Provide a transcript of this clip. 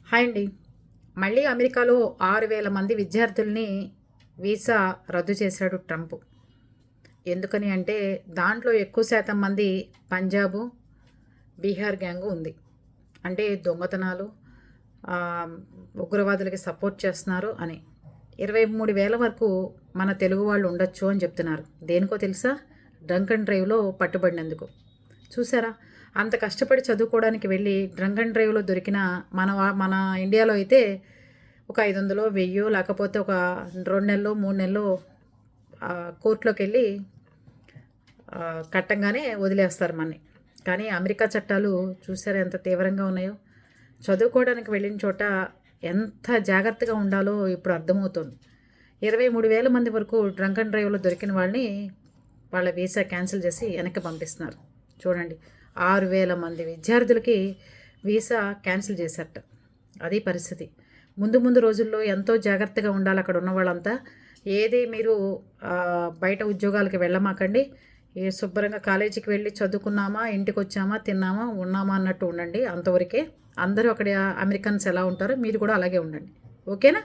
Hi అండి. మళ్ళీ అమెరికాలో 6,000 మంది విద్యార్థుల్ని వీసా రద్దు చేశాడు ట్రంప్. ఎందుకని అంటే దాంట్లో ఎక్కువ శాతం మంది పంజాబు, బీహార్ గ్యాంగు ఉంది. అంటే దొంగతనాలు, ఉగ్రవాదులకి సపోర్ట్ చేస్తున్నారు అని. 23,000 వరకు మన తెలుగు వాళ్ళు ఉండొచ్చు అని చెప్తున్నారు. దేనికో తెలుసా? డ్రంక్ అండ్ డ్రైవ్లో పట్టుబడినందుకు. చూసారా? అంత కష్టపడి చదువుకోవడానికి వెళ్ళి డ్రంక్ అండ్ డ్రైవ్లో దొరికిన మన ఇండియాలో అయితే ఒక 500 1000 లేకపోతే ఒక 2 నెలలు 3 నెలలు కోర్టులోకి వెళ్ళి కట్టంగానే వదిలేస్తారు మనని. కానీ అమెరికా చట్టాలు చూసారా ఎంత తీవ్రంగా ఉన్నాయో. చదువుకోవడానికి వెళ్ళిన చోట ఎంత జాగ్రత్తగా ఉండాలో ఇప్పుడు అర్థమవుతుంది. 23,000 మంది వరకు డ్రంక్ అండ్ డ్రైవ్లో దొరికిన వాళ్ళని వాళ్ళ వీసా క్యాన్సిల్ చేసి వెనక్కి పంపిస్తున్నారు. చూడండి, 6,000 మంది విద్యార్థులకి వీసా క్యాన్సిల్ చేశారట. అది పరిస్థితి. ముందు రోజుల్లో ఎంతో జాగ్రత్తగా ఉండాలి అక్కడ ఉన్న వాళ్ళంతా. ఏది మీరు బయట ఉద్యోగాలకి వెళ్ళమాకండి. శుభ్రంగా కాలేజీకి వెళ్ళి చదువుకున్నామా, ఇంటికి వచ్చామా, తిన్నామా, ఉన్నామా అన్నట్టు ఉండండి. అంతవరకే. అందరూ అక్కడ అమెరికన్స్ ఎలా ఉంటారో మీరు కూడా అలాగే ఉండండి. ఓకేనా?